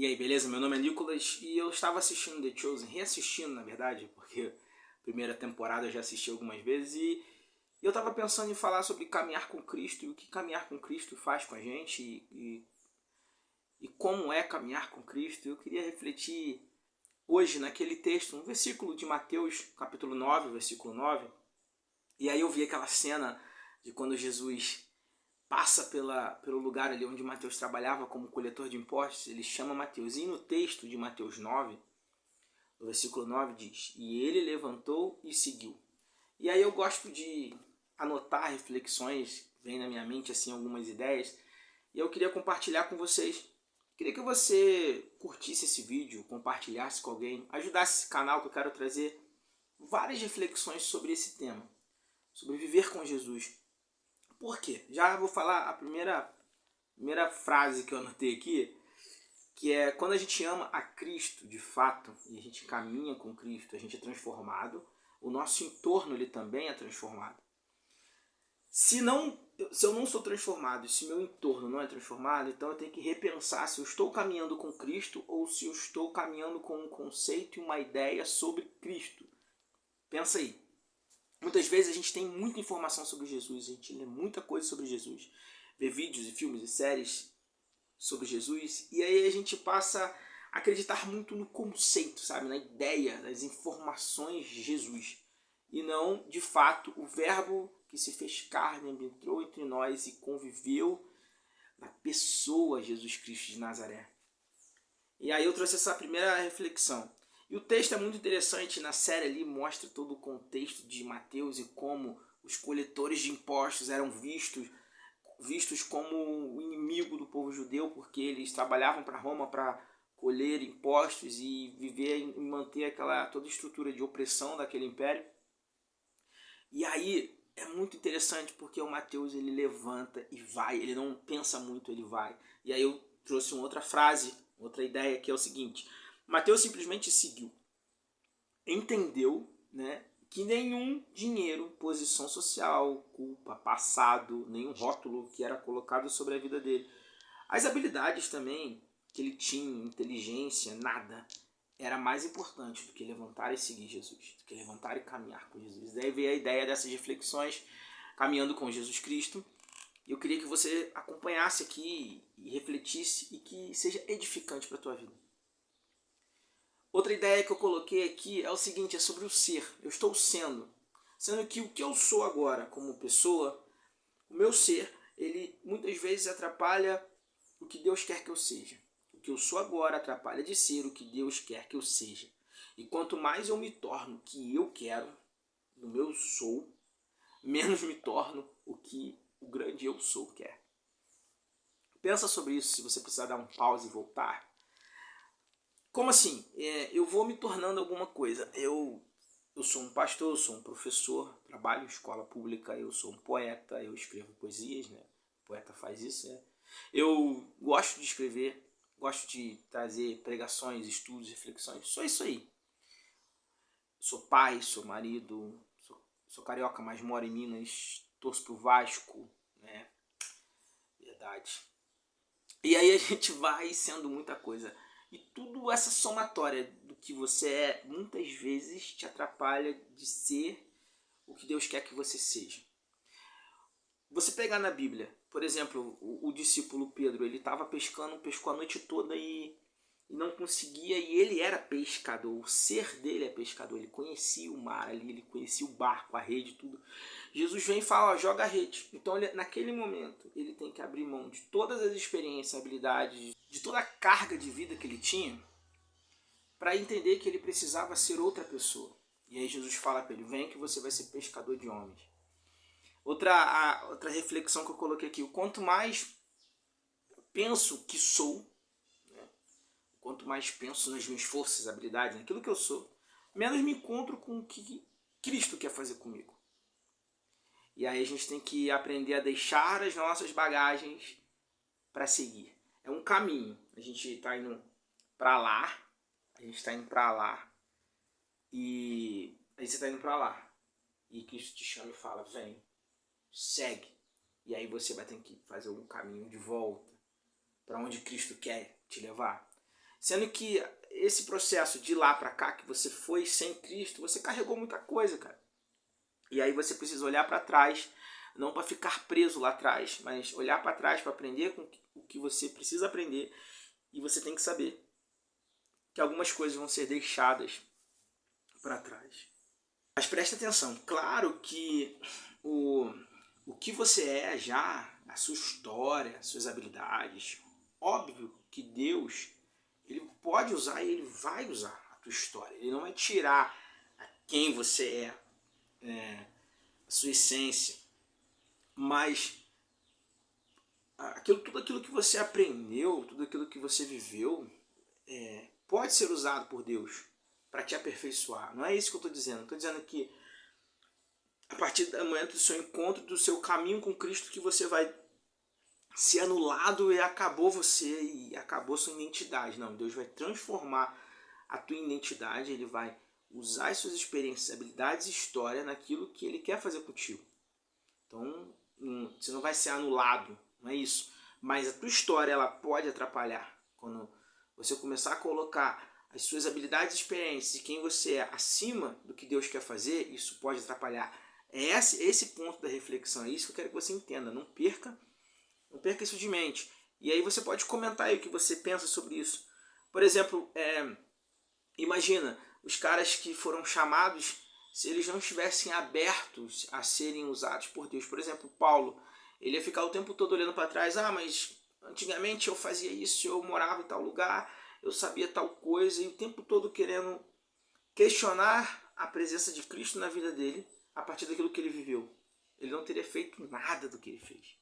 E aí, beleza? Meu nome é Nicolas e eu estava assistindo The Chosen, reassistindo na verdade, porque a primeira temporada eu já assisti algumas vezes e eu estava pensando em falar sobre caminhar com Cristo e o que caminhar com Cristo faz com a gente e como é caminhar com Cristo. Eu queria refletir hoje naquele texto, um versículo de Mateus, capítulo 9, versículo 9, e aí eu vi aquela cena de quando Jesus passa pelo lugar ali onde Mateus trabalhava como coletor de impostos. Ele chama Mateus. E no texto de Mateus 9, no versículo 9 diz: E ele levantou e seguiu. E aí eu gosto de anotar reflexões, vem na minha mente assim algumas ideias, e eu queria compartilhar com vocês. Queria que você curtisse esse vídeo, compartilhasse com alguém, ajudasse esse canal, que eu quero trazer várias reflexões sobre esse tema, sobre viver com Jesus. Por quê? Já vou falar a primeira frase que eu anotei aqui, que é: quando a gente ama a Cristo de fato, e a gente caminha com Cristo, a gente é transformado, o nosso entorno ele também é transformado. Se eu não sou transformado, se meu entorno não é transformado, então eu tenho que repensar se eu estou caminhando com Cristo ou se eu estou caminhando com um conceito e uma ideia sobre Cristo. Pensa aí. Muitas vezes a gente tem muita informação sobre Jesus, a gente lê muita coisa sobre Jesus, vê vídeos e filmes e séries sobre Jesus, e aí a gente passa a acreditar muito no conceito, sabe? Na ideia, nas informações de Jesus, e não, de fato, o verbo que se fez carne, entrou entre nós e conviveu na pessoa Jesus Cristo de Nazaré. E aí eu trouxe essa primeira reflexão. E o texto é muito interessante, na série ali mostra todo o contexto de Mateus e como os coletores de impostos eram vistos como o inimigo do povo judeu, porque eles trabalhavam para Roma para colher impostos e viver e manter toda a estrutura de opressão daquele império. E aí é muito interessante porque o Mateus ele levanta e vai, ele não pensa muito, ele vai. E aí eu trouxe uma outra frase, outra ideia, que é o seguinte: Mateus simplesmente seguiu, entendeu, né, que nenhum dinheiro, posição social, culpa, passado, nenhum rótulo que era colocado sobre a vida dele, as habilidades também que ele tinha, inteligência, nada era mais importante do que levantar e seguir Jesus, do que levantar e caminhar com Jesus. Daí veio a ideia dessas reflexões, caminhando com Jesus Cristo. Eu queria que você acompanhasse aqui e refletisse e que seja edificante para a tua vida. Outra ideia que eu coloquei aqui é o seguinte, é sobre o ser. Eu estou sendo que o que eu sou agora como pessoa, o meu ser, ele muitas vezes atrapalha o que Deus quer que eu seja. O que eu sou agora atrapalha de ser o que Deus quer que eu seja. E quanto mais eu me torno o que eu quero, no meu sou, menos me torno o que o grande eu sou quer. Pensa sobre isso, se você precisar dar um pause e voltar. Como assim? Eu vou me tornando alguma coisa. Eu sou um pastor, eu sou um professor, trabalho em escola pública, eu sou um poeta, eu escrevo poesias, né? O poeta faz isso, né? Eu gosto de escrever, gosto de trazer pregações, estudos, reflexões, só isso aí. Sou pai, sou marido, sou carioca, mas moro em Minas, torço pro Vasco, né? Verdade. E aí a gente vai sendo muita coisa. E tudo essa somatória do que você é, muitas vezes te atrapalha de ser o que Deus quer que você seja. Você pegar na Bíblia, por exemplo, o discípulo Pedro, ele estava pescando, pescou a noite toda e não conseguia, e ele era pescador, o ser dele é pescador, ele conhecia o mar ali, ele conhecia o barco, a rede, tudo. Jesus vem e fala, ó, joga a rede. Então ele, naquele momento ele tem que abrir mão de todas as experiências, habilidades, de toda a carga de vida que ele tinha, para entender que ele precisava ser outra pessoa. E aí Jesus fala para ele, vem que você vai ser pescador de homens. Outra reflexão que eu coloquei aqui, o quanto mais penso que sou, quanto mais penso nas minhas forças, habilidades, naquilo que eu sou, menos me encontro com o que Cristo quer fazer comigo. E aí a gente tem que aprender a deixar as nossas bagagens para seguir. É um caminho. A gente está indo para lá, e aí você está indo para lá. E Cristo te chama e fala, vem, segue. E aí você vai ter que fazer um caminho de volta para onde Cristo quer te levar. Sendo que esse processo de lá para cá, que você foi sem Cristo, você carregou muita coisa, cara. E aí você precisa olhar para trás, não para ficar preso lá atrás, mas olhar para trás para aprender com o que você precisa aprender. E você tem que saber que algumas coisas vão ser deixadas para trás. Mas preste atenção, claro que o que você é já, a sua história, as suas habilidades, óbvio que Deus, ele pode usar e ele vai usar a tua história. Ele não vai tirar quem você é, a sua essência, mas tudo aquilo que você aprendeu, tudo aquilo que você viveu, pode ser usado por Deus para te aperfeiçoar. Não é isso que eu estou dizendo. Estou dizendo que a partir do momento do seu encontro, do seu caminho com Cristo, que você vai ser anulado e acabou você e acabou sua identidade. Não, Deus vai transformar a tua identidade, Ele vai usar as suas experiências, habilidades e história naquilo que Ele quer fazer contigo. Então, você não vai ser anulado, não é isso. Mas a tua história, ela pode atrapalhar. Quando você começar a colocar as suas habilidades e experiências e quem você é acima do que Deus quer fazer, isso pode atrapalhar. É esse ponto da reflexão, é isso que eu quero que você entenda. Não perca isso de mente. E aí você pode comentar aí o que você pensa sobre isso. Por exemplo, imagina os caras que foram chamados, se eles não estivessem abertos a serem usados por Deus. Por exemplo, Paulo, ele ia ficar o tempo todo olhando para trás. Mas antigamente eu fazia isso, eu morava em tal lugar, eu sabia tal coisa, e o tempo todo querendo questionar a presença de Cristo na vida dele a partir daquilo que ele viveu. Ele não teria feito nada do que ele fez.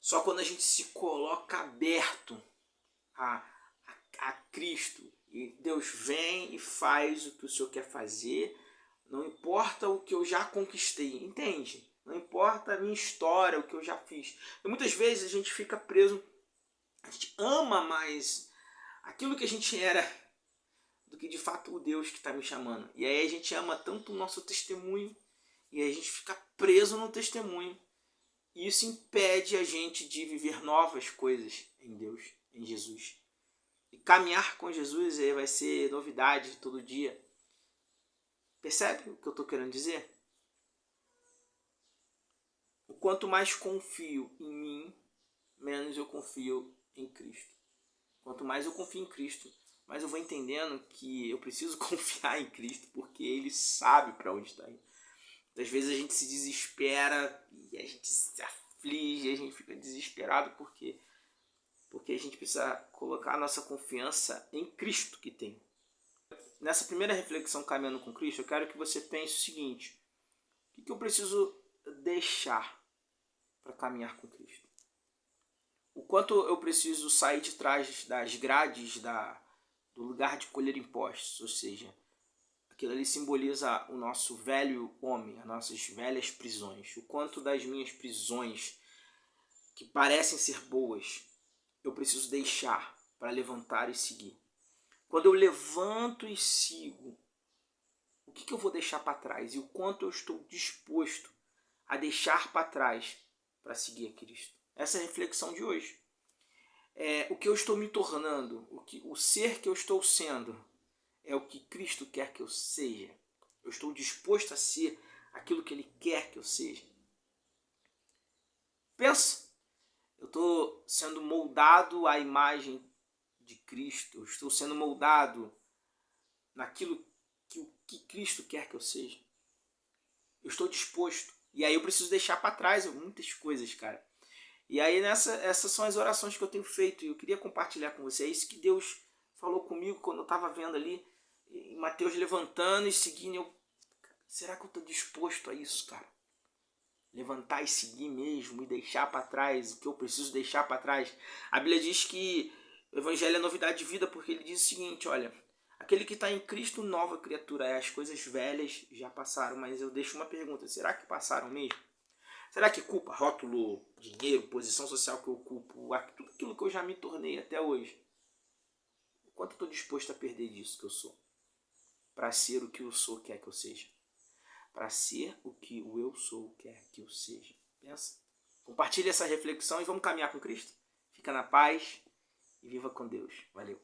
Só quando a gente se coloca aberto a Cristo, e Deus vem e faz o que o Senhor quer fazer, não importa o que eu já conquistei, entende? Não importa a minha história, o que eu já fiz. E muitas vezes a gente fica preso, a gente ama mais aquilo que a gente era do que de fato o Deus que está me chamando. E aí a gente ama tanto o nosso testemunho, e aí a gente fica preso no testemunho. E isso impede a gente de viver novas coisas em Deus, em Jesus. E caminhar com Jesus aí vai ser novidade todo dia. Percebe o que eu estou querendo dizer? O quanto mais confio em mim, menos eu confio em Cristo. Quanto mais eu confio em Cristo, mais eu vou entendendo que eu preciso confiar em Cristo, porque Ele sabe para onde está indo. Às vezes a gente se desespera e a gente se aflige, a gente fica desesperado porque a gente precisa colocar a nossa confiança em Cristo que tem. Nessa primeira reflexão caminhando com Cristo, eu quero que você pense o seguinte: o que eu preciso deixar para caminhar com Cristo? O quanto eu preciso sair de trás das grades do lugar de colher impostos, ou seja, aquilo ali simboliza o nosso velho homem, as nossas velhas prisões. O quanto das minhas prisões, que parecem ser boas, eu preciso deixar para levantar e seguir. Quando eu levanto e sigo, o que eu vou deixar para trás? E o quanto eu estou disposto a deixar para trás para seguir a Cristo? Essa é a reflexão de hoje. O que eu estou me tornando, o ser que eu estou sendo, é o que Cristo quer que eu seja. Eu estou disposto a ser aquilo que Ele quer que eu seja. Pensa, eu estou sendo moldado à imagem de Cristo. Eu estou sendo moldado naquilo que Cristo quer que eu seja. Eu estou disposto. E aí eu preciso deixar para trás muitas coisas, cara. E aí essas são as orações que eu tenho feito. E eu queria compartilhar com você. É isso que Deus falou comigo quando eu estava vendo ali Mateus levantando e seguindo. Será que eu estou disposto a isso, cara? Levantar e seguir mesmo e deixar para trás o que eu preciso deixar para trás. A Bíblia diz que o Evangelho é novidade de vida, porque ele diz o seguinte: olha, aquele que está em Cristo, nova criatura é. As coisas velhas já passaram. Mas eu deixo uma pergunta: será que passaram mesmo? Será que culpa rótulo, dinheiro, posição social que eu ocupo, tudo aquilo que eu já me tornei até hoje? O quanto eu estou disposto a perder disso que eu sou? Para ser o que eu sou quer que eu seja. Para ser o que o eu sou quer que eu seja. Pensa. Compartilhe essa reflexão e vamos caminhar com Cristo. Fica na paz e viva com Deus. Valeu.